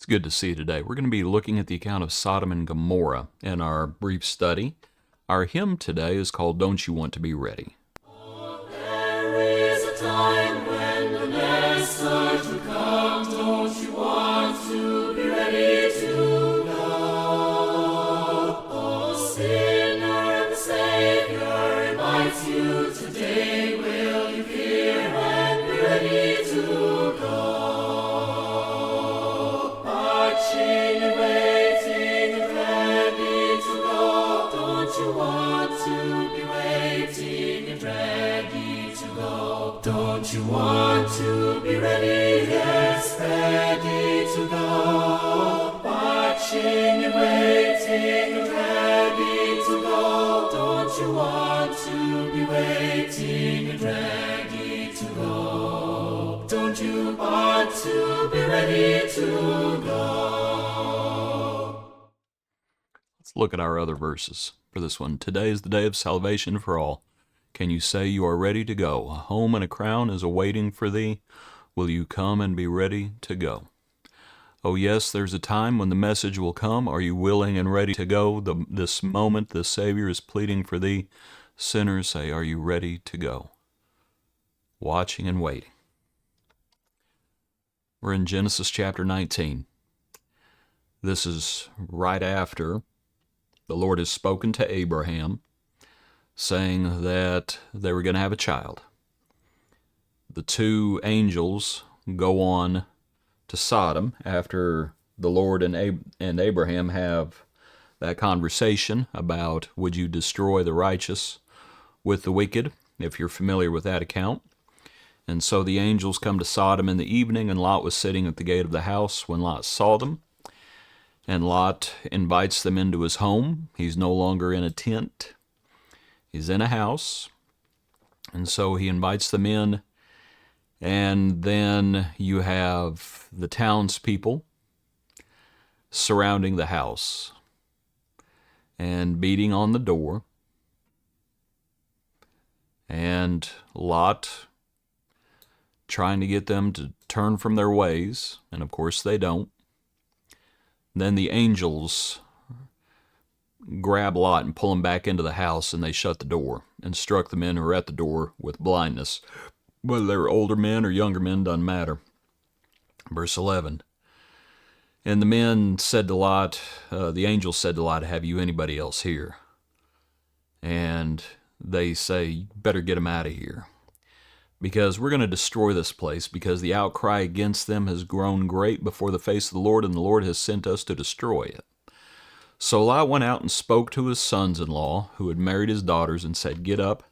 It's good to see you today. We're going to be looking at the account of Sodom and Gomorrah in our brief study. Our hymn today is called Don't You Want to Be Ready? There is a time when the Master to come. Don't you want to be ready to go? Oh, sinner, the Savior invites you today. Will you hear and be ready to go? Marching and waiting and ready to go. Don't you want to be waiting and ready to go? Don't you want to be ready? Yes, ready to go. Marching and waiting and ready to go. Don't you want to be waiting and ready to go? Don't you want to be ready to go? Let's look at our other verses for this one. Today is the day of salvation for all. Can you say you are ready to go? A home and a crown is awaiting for thee. Will you come and be ready to go? Oh yes, there's a time when the message will come. Are you willing and ready to go? This moment the Savior is pleading for thee. Sinners say, are you ready to go? Watching and waiting. We're in Genesis chapter 19. This is right after the Lord has spoken to Abraham, saying that they were going to have a child. The two angels go on to Sodom after the Lord and Abraham have that conversation about would you destroy the righteous with the wicked, if you're familiar with that account. And so the angels come to Sodom in the evening, and Lot was sitting at the gate of the house when Lot saw them. And Lot invites them into his home. He's no longer in a tent. He's in a house. And so he invites them in. And then you have the townspeople surrounding the house and beating on the door. And Lot trying to get them to turn from their ways. And of course they don't. Then the angels grab Lot and pull him back into the house, and they shut the door and struck the men who were at the door with blindness. Whether they were older men or younger men, doesn't matter. Verse 11. And the men said to Lot, the angels said to Lot, have you anybody else here? And they say, you better get him out of here, because we're going to destroy this place, because the outcry against them has grown great before the face of the Lord, and the Lord has sent us to destroy it. So Lot went out and spoke to his sons-in-law, who had married his daughters, and said, get up,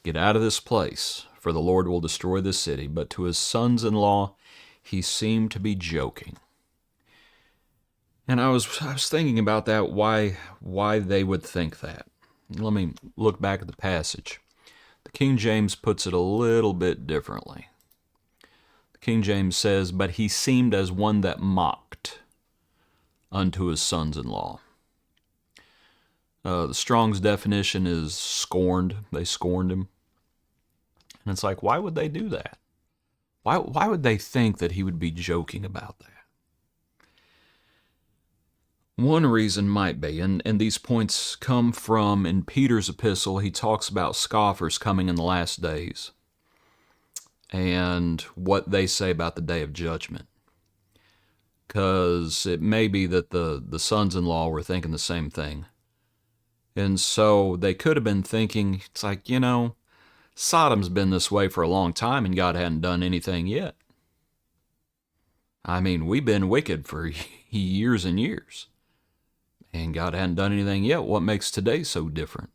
get out of this place, for the Lord will destroy this city. But to his sons-in-law he seemed to be joking. And I was thinking about that, why they would think that. Let me look back at the passage. The King James puts it a little bit differently. The King James says, but he seemed as one that mocked unto his sons-in-law. The Strong's definition is scorned. They scorned him. And it's like, why would they do that? Why would they think that he would be joking about that? One reason might be, and these points come from, in Peter's epistle, he talks about scoffers coming in the last days and what they say about the day of judgment. Because it may be that the sons-in-law were thinking the same thing. And so they could have been thinking, it's like, Sodom's been this way for a long time and God hadn't done anything yet. I mean, we've been wicked for years and years. And God hadn't done anything yet. What makes today so different?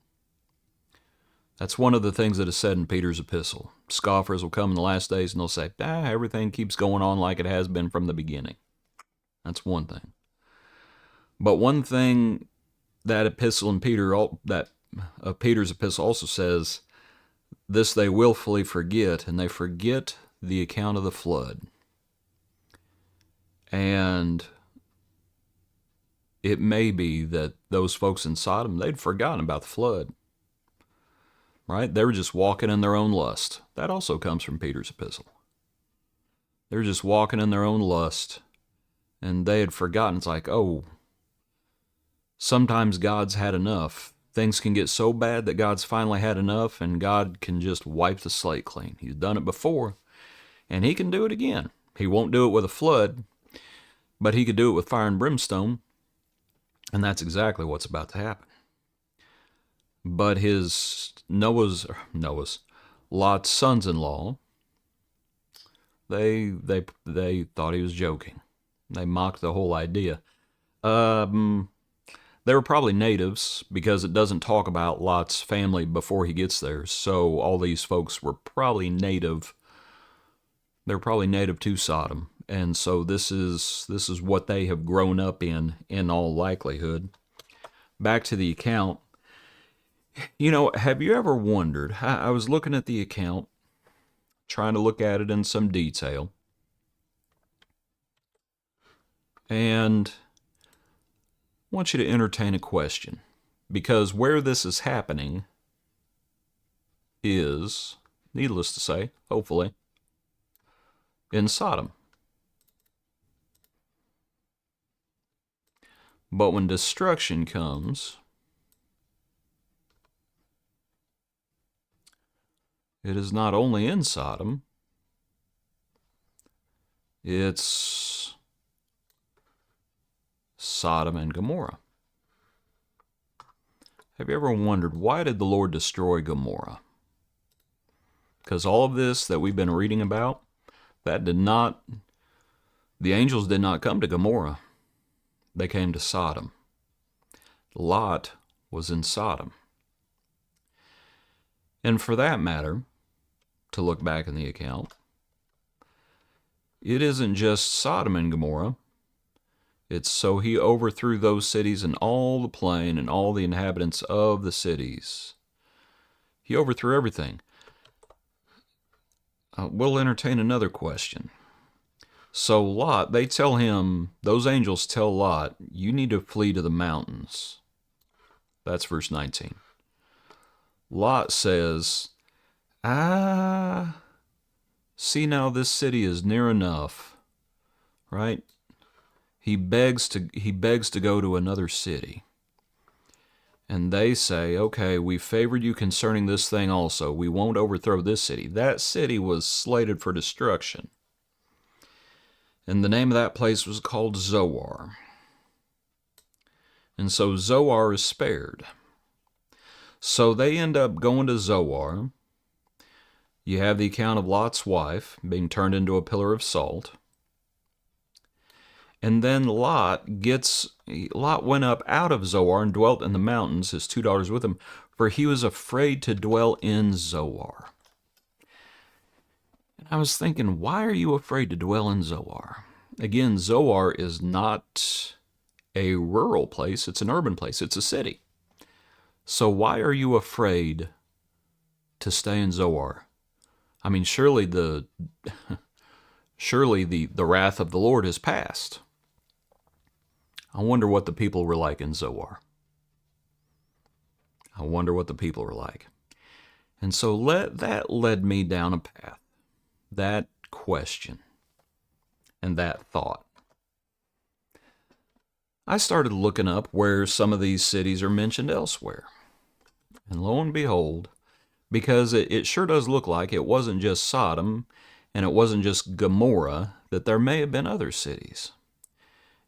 That's one of the things that is said in Peter's epistle. Scoffers will come in the last days and they'll say, everything keeps going on like it has been from the beginning. That's one thing. But one thing that epistle in Peter's epistle also says, this they willfully forget, and they forget the account of the flood. And it may be that those folks in Sodom, they'd forgotten about the flood. Right? They were just walking in their own lust. That also comes from Peter's epistle. They're just walking in their own lust, And they had forgotten. It's like, oh, sometimes God's had enough. Things can get so bad that God's finally had enough, and God can just wipe the slate clean. He's done it before, and he can do it again. He won't do it with a flood, but he could do it with fire and brimstone, and that's exactly what's about to happen. But Lot's sons-in-law, they thought he was joking. They mocked the whole idea. They were probably natives, because it doesn't talk about Lot's family before he gets there. So all these folks were probably native. They're probably native to Sodom, and so this is what they have grown up in all likelihood. Back to the account. Have you ever wondered? I was looking at the account, trying to look at it in some detail, and I want you to entertain a question, because where this is happening is, needless to say, hopefully, in Sodom. But when destruction comes, it is not only in Sodom, it's Sodom and Gomorrah. Have you ever wondered, why did the Lord destroy Gomorrah? Because all of this that we've been reading about, the angels did not come to Gomorrah. They came to Sodom. Lot was in Sodom. And for that matter, to look back in the account, it isn't just Sodom and Gomorrah. It's so he overthrew those cities and all the plain and all the inhabitants of the cities. He overthrew everything. We'll entertain another question. So Lot, those angels tell Lot, you need to flee to the mountains. That's verse 19. Lot says, see now this city is near enough, right? He begs to go to another city. And they say, okay, we favored you concerning this thing also. We won't overthrow this city. That city was slated for destruction. And the name of that place was called Zoar. And so Zoar is spared. So they end up going to Zoar. You have the account of Lot's wife being turned into a pillar of salt. And then Lot went up out of Zoar and dwelt in the mountains, his 2 daughters with him, for he was afraid to dwell in Zoar. And I was thinking, why are you afraid to dwell in Zoar? Again, Zoar is not a rural place, it's an urban place, it's a city. So why are you afraid to stay in Zoar? I mean, surely the wrath of the Lord has passed. I wonder what the people were like in Zoar. I wonder what the people were like. And so that led me down a path, that question and that thought. I started looking up where some of these cities are mentioned elsewhere. And lo and behold, because it sure does look like it wasn't just Sodom and it wasn't just Gomorrah, that there may have been other cities.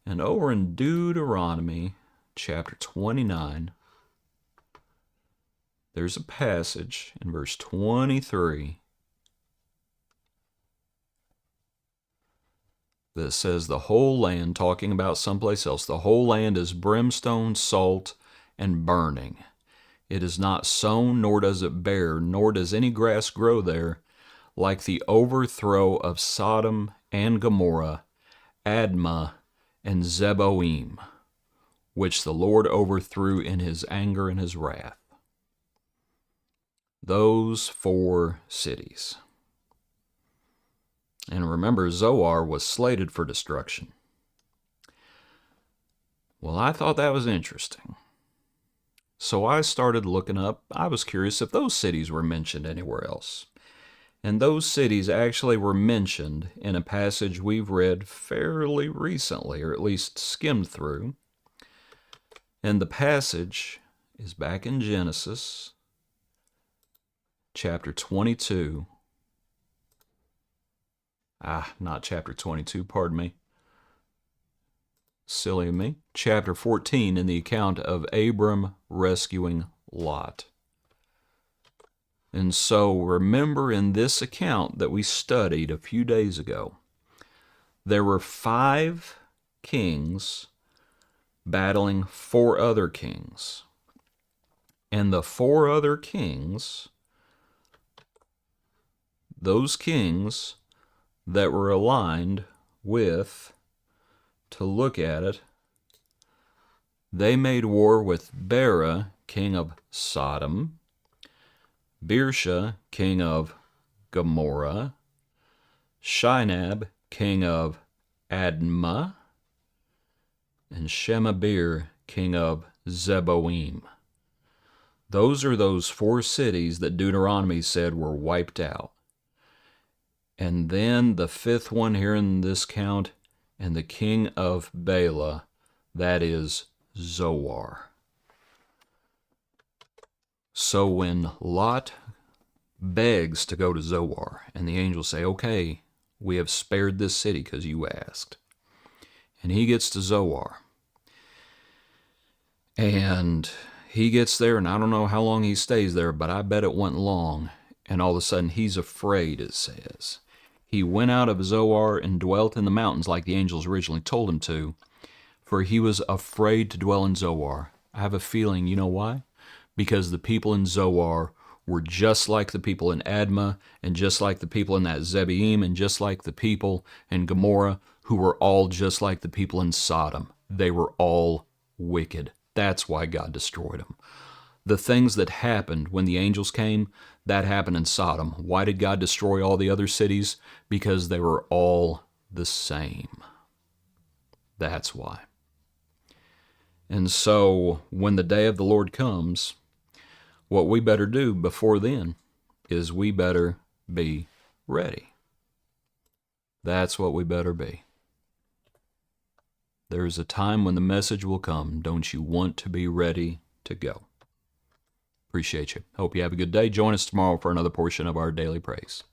And over in Deuteronomy chapter 29, there's a passage in verse 23 that says the whole land, talking about someplace else, the whole land is brimstone, salt, and burning. It is not sown, nor does it bear, nor does any grass grow there, like the overthrow of Sodom and Gomorrah, Admah, and Zeboim, which the Lord overthrew in his anger and his wrath. Those 4 cities. And remember, Zoar was slated for destruction. Well, I thought that was interesting. So I started looking up. I was curious if those cities were mentioned anywhere else. And those cities actually were mentioned in a passage we've read fairly recently, or at least skimmed through. And the passage is back in Genesis chapter 22. Not chapter 22, pardon me. Silly of me. Chapter 14 in the account of Abram rescuing Lot. And so remember in this account that we studied a few days ago, there were 5 kings battling 4 other kings. And the 4 other kings, those kings that were aligned with, to look at it, they made war with Bera, king of Sodom, Birsha, king of Gomorrah, Shinab, king of Admah, and Shemabir, king of Zeboim. Those are those 4 cities that Deuteronomy said were wiped out. And then the 5th one here in this count, and the king of Bela, that is Zoar. So when Lot begs to go to Zoar, and the angels say, okay, we have spared this city because you asked. And he gets to Zoar. And he gets there, and I don't know how long he stays there, but I bet it wasn't long. And all of a sudden, he's afraid, it says. He went out of Zoar and dwelt in the mountains like the angels originally told him to, for he was afraid to dwell in Zoar. I have a feeling, you know why? Because the people in Zoar were just like the people in Admah, and just like the people in that Zeboim, and just like the people in Gomorrah, who were all just like the people in Sodom. They were all wicked. That's why God destroyed them. The things that happened when the angels came, that happened in Sodom. Why did God destroy all the other cities? Because they were all the same. That's why. And so when the day of the Lord comes, what we better do before then is we better be ready. That's what we better be. There is a time when the message will come. Don't you want to be ready to go? Appreciate you. Hope you have a good day. Join us tomorrow for another portion of our Daily Praise.